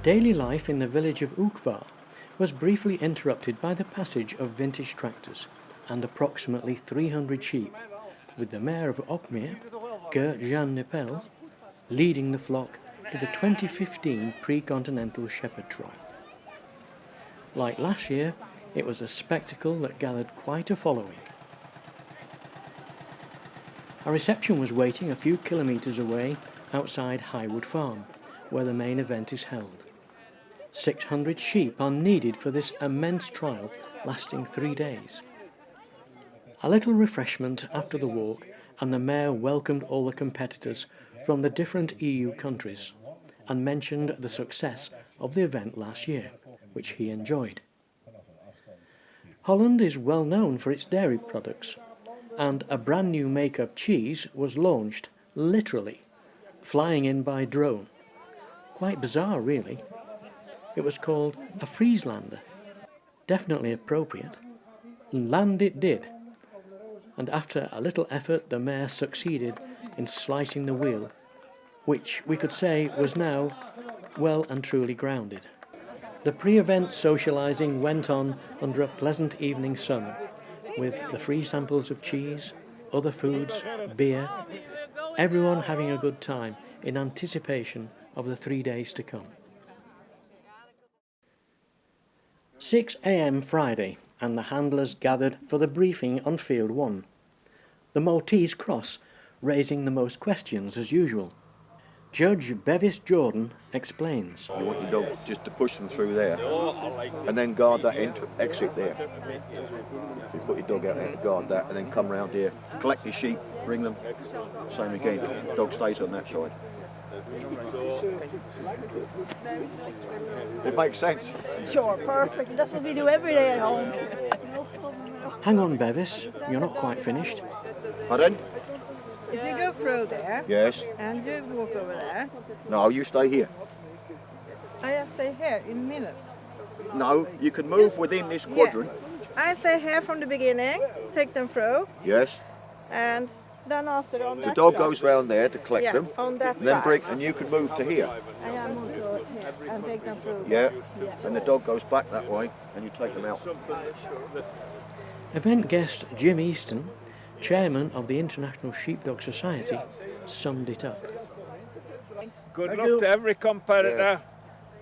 Daily life in the village of Hoogwoud was briefly interrupted by the passage of vintage tractors and approximately 300 sheep, with the mayor of Okmere, Jaran, leading the flock to the 2015 Pre Continental Shepherd Trial. Like last year, it was a spectacle that gathered quite a following. A reception was waiting a few kilometres away outside Hoogwoud farm, where the main event is held. 600 sheep are needed for this immense trial lasting 3 days. A little refreshment after the walk, and the mayor welcomed all the competitors from the different EU countries and mentioned the success of the event last year, which he enjoyed. Holland is well known for its dairy products, and a brand new make-up cheese was launched, literally, flying in by drone. Quite bizarre, really. It was called a Frieslander. Definitely appropriate. Land it did. And after a little effort, the mayor succeeded in slicing the wheel, which we could say was now well and truly grounded. The pre-event socialising went on under a pleasant evening sun, with the free samples of cheese, other foods, beer, everyone having a good time in anticipation of the 3 days to come. 6 a.m. Friday, and the handlers gathered for the briefing on Field 1. The Maltese cross raising the most questions as usual. Judge Bevis Jordan explains. You want your dog just to push them through there and then guard that exit there. You put your dog out there to guard that and then come round here, collect your sheep, bring them, same again, the dog stays on that side. It makes sense. Sure, perfect. That's what we do every day at home. Hang on, Bevis, you're not quite finished. Pardon? If you go through there, Yes. and you walk over there, No, you stay here. I just stay here in the middle. No, you can move within this quadrant. Yeah. I stay here from the beginning, take them through, Yes. and then after on that The dog side. goes round there to collect them. on that And then side. bring, and you can move to here. And I move to here and take them through. Yeah. Yeah. And the dog goes back that way and you take them out. Event guest Jim Easton, chairman of the International Sheepdog Society, summed it up. Good luck to every competitor.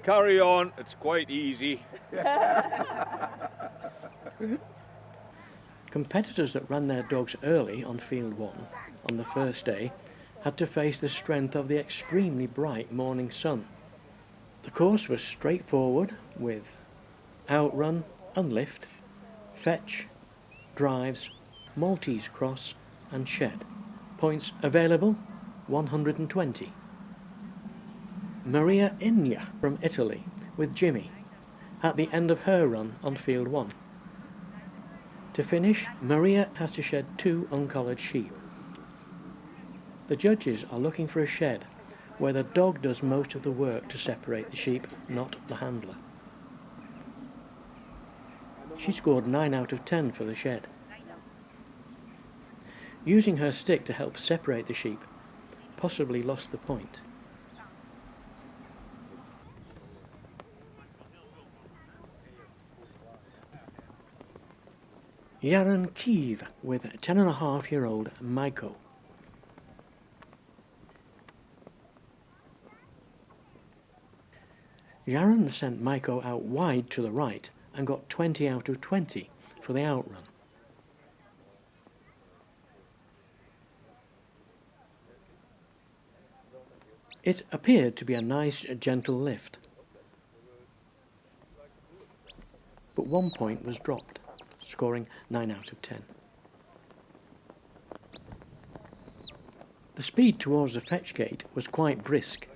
Carry on, it's quite easy. Competitors that ran their dogs early on Field 1 on the first day had to face the strength of the extremely bright morning sun. The course was straightforward with outrun, unlift, fetch, drives, Maltese cross and shed. Points available 120. Maria Inya from Italy with Jimmy at the end of her run on Field 1. To finish, Maria has to shed 2 uncollared sheep. The judges are looking for a shed where the dog does most of the work to separate the sheep, not the handler. She scored 9 out of 10 for the shed. Using her stick to help separate the sheep, possibly lost the point. Jaron Kives with 10.5-year-old Maiko. Jaron sent Maiko out wide to the right and got 20 out of 20 for the outrun. It appeared to be a nice, gentle lift, but 1 point was dropped, scoring 9 out of 10. The speed towards the fetch gate was quite brisk.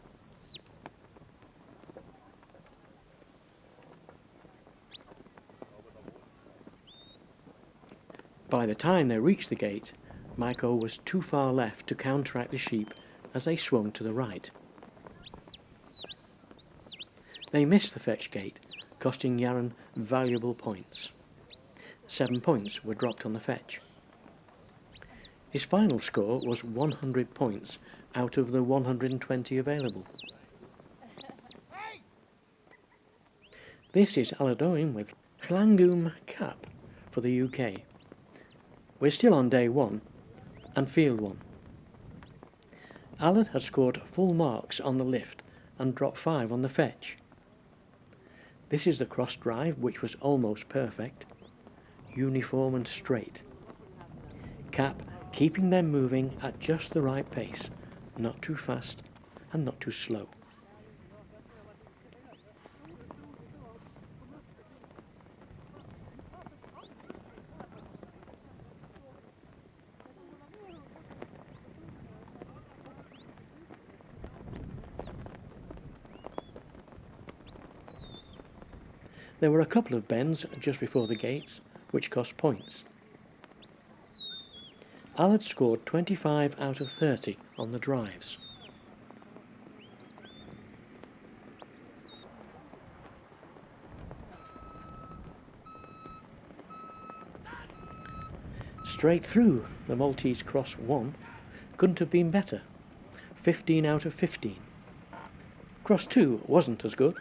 By the time they reached the gate, Maiko was too far left to counteract the sheep as they swung to the right. They missed the fetch gate, costing Jaron valuable points. 7 points were dropped on the fetch. His final score was 100 points out of the 120 available. This is Aladoin with Llangwm Cap for the UK. We're still on day 1 and field 1. Alad had scored full marks on the lift and dropped 5 on the fetch. This is the cross drive, which was almost perfect, uniform and straight. Cap keeping them moving at just the right pace, not too fast and not too slow. There were a couple of bends just before the gates, which cost points. Alad scored 25 out of 30 on the drives. Straight through the Maltese Cross 1 couldn't have been better, 15 out of 15. Cross 2 wasn't as good.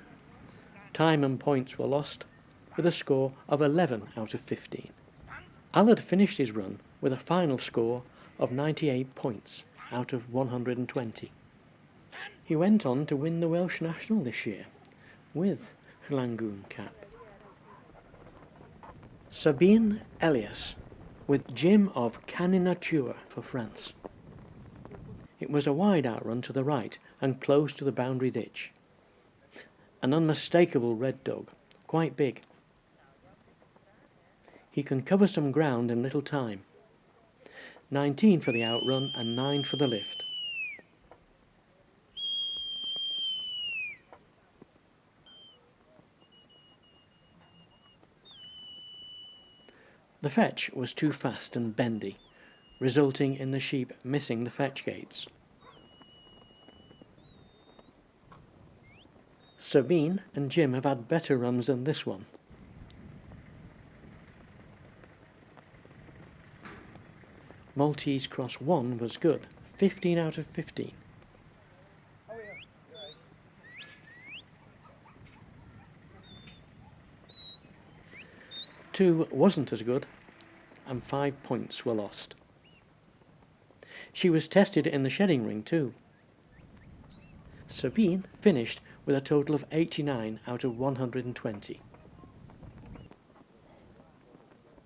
Time and points were lost, with a score of 11 out of 15. Alad finished his run with a final score of 98 points out of 120. He went on to win the Welsh National this year, with Llangwm Cap. Sabine Elias, with Jim of Caninature for France. It was a wide outrun to the right and close to the boundary ditch. An unmistakable red dog, quite big. He can cover some ground in little time. 19 for the outrun and 9 for the lift. The fetch was too fast and bendy, resulting in the sheep missing the fetch gates. Sabine and Jim have had better runs than this one. Maltese Cross 1 was good, 15 out of 15. Two wasn't as good, and 5 points were lost. She was tested in the shedding ring too. Sabine finished with a total of 89 out of 120.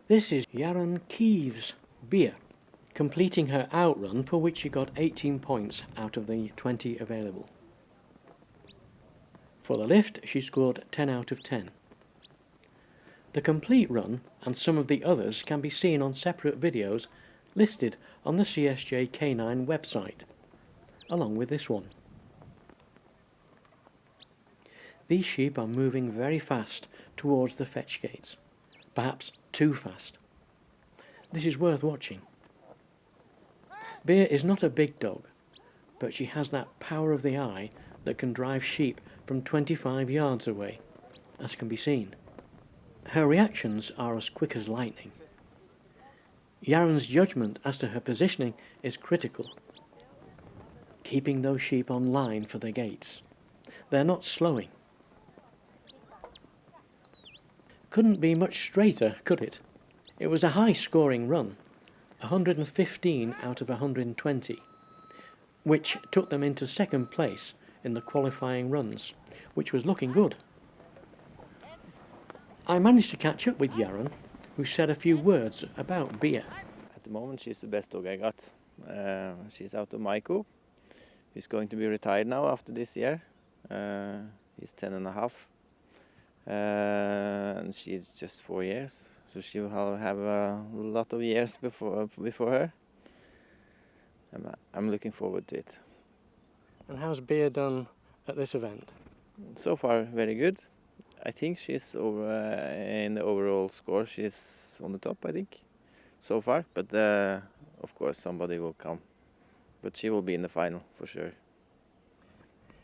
This is Jaron Kives beer, completing her outrun, for which she got 18 points out of the 20 available. For the lift, she scored 10 out of 10. The complete run and some of the others can be seen on separate videos listed on the CSJ K9 website, along with this one. These sheep are moving very fast towards the fetch gates, perhaps too fast. This is worth watching. Beer is not a big dog, but she has that power of the eye that can drive sheep from 25 yards away, as can be seen. Her reactions are as quick as lightning. Jaron's judgment as to her positioning is critical, keeping those sheep on line for the gates. They're not slowing. Couldn't be much straighter, could it? It was a high-scoring run, 115 out of 120, which took them into second place in the qualifying runs, which was looking good. I managed to catch up with Jaron, who said a few words about beer. At the moment she's the best dog I got. She's out of Maiko. He's going to be retired now after this year. He's 10 and a half. And she's just 4 years, so she will have a lot of years before her. I'm looking forward to it. And how's beer done at this event? So far, very good. I think she's over in the overall score. She's on the top, I think, so far. But of course, somebody will come. But she will be in the final for sure.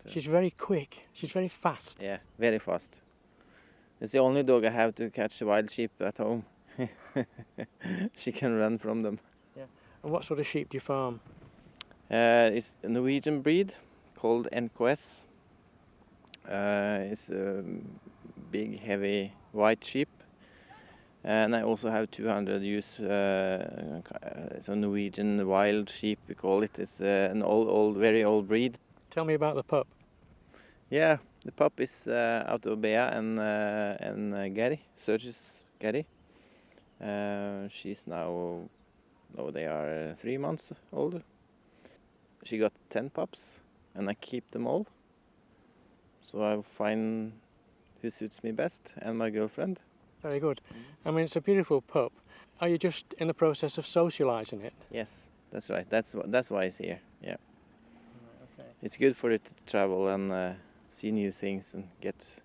So. She's very quick. She's very fast. Yeah, very fast. It's the only dog I have to catch wild sheep at home. She can run from them. Yeah. And what sort of sheep do you farm? It's a Norwegian breed called NKS. It's big, heavy white sheep. And I also have 200 ewes, so Norwegian wild sheep we call it. It's an very old breed. Tell me about the pup. Yeah, the pup is out of Bea and Gary, Serge's Gary. She's now, they are 3 months old. She got 10 pups, and I keep them all. So I find who suits me best, and my girlfriend. Very good. I mean, it's a beautiful pup. Are you just in the process of socialising it? Yes, that's right. That's why it's here. Yeah. Okay. It's good for it to travel and see new things and get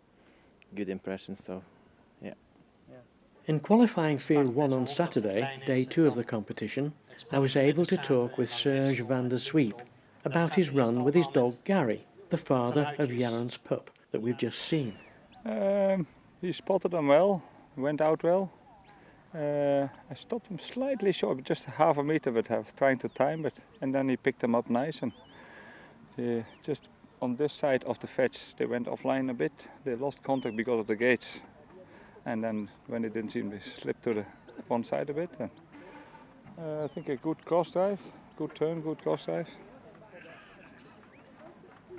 good impressions. So, yeah. In qualifying Field 1 on Saturday, day 2 of the competition, I was able to talk with Serge van der Zweep about his run with his dog Gary, the father of Jaron's pup that we've just seen. He spotted them well, went out well. I stopped him slightly short, just half a meter, but I was trying to time it, and then he picked them up nice. And just on this side of the fetch, they went offline a bit. They lost contact because of the gates, and then when they didn't seem, they slipped to the one side a bit. And, I think a good cross drive, good turn, good cross drive.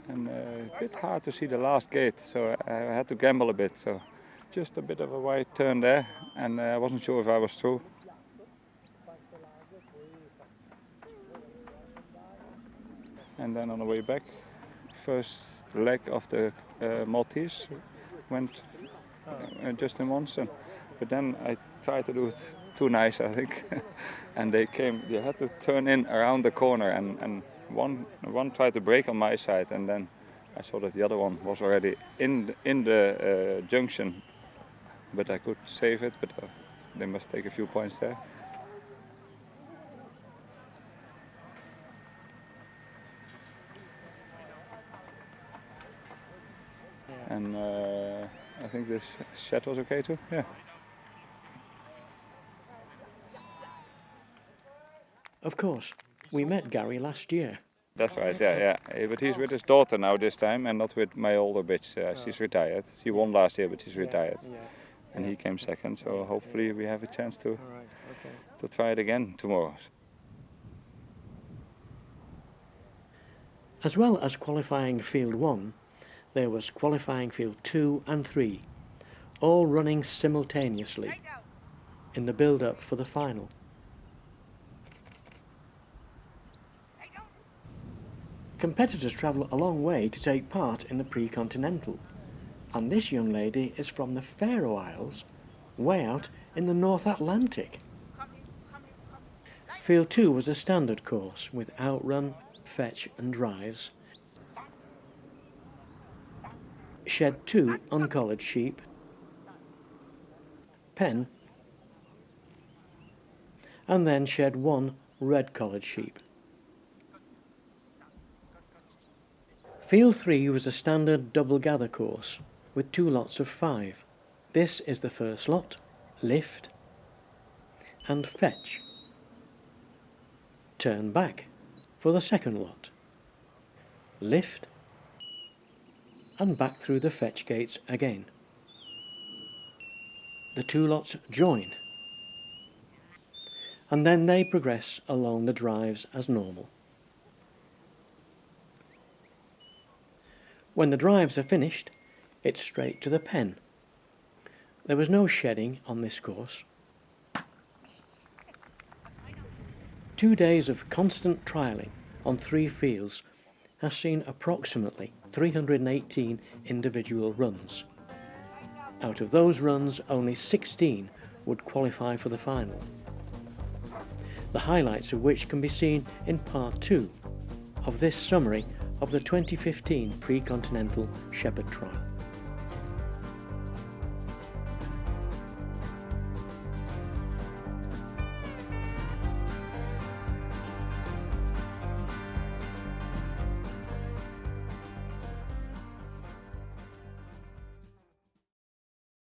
And a bit hard to see the last gate, so I had to gamble a bit. So just a bit of a wide turn there, and I wasn't sure if I was through. And then on the way back, first leg of the Maltese went just in once, but then I tried to do it too nice, I think. And they had to turn in around the corner, and one tried to brake on my side, and then I saw that the other one was already in the junction, but I could save it, but they must take a few points there. And I think this shed was okay too, yeah. Of course, we met Gary last year. That's right, yeah. But he's with his daughter now this time, and not with my older bitch. She's retired. She won last year, but she's retired. And he came second, so hopefully we have a chance to try it again tomorrow. As well as qualifying Field 1, there was qualifying Field 2 and 3, all running simultaneously in the build-up for the final. Competitors travel a long way to take part in the Pre Continental, and this young lady is from the Faroe Isles, way out in the North Atlantic. Field 2 was a standard course with outrun, fetch and drives. Shed 2 uncollared sheep, pen, and then shed 1 red-collared sheep. Field 3 was a standard double gather course with 2 lots of 5. This is the first lot, lift and fetch. Turn back for the second lot, lift and back through the fetch gates again. The 2 lots join, and then they progress along the drives as normal. When the drives are finished, it's straight to the pen. There was no shedding on this course. 2 days of constant trialling on 3 fields has seen approximately 318 individual runs. Out of those runs, only 16 would qualify for the final, the highlights of which can be seen in part 2 of this summary of the 2015 Pre Continental Shepherd Trial.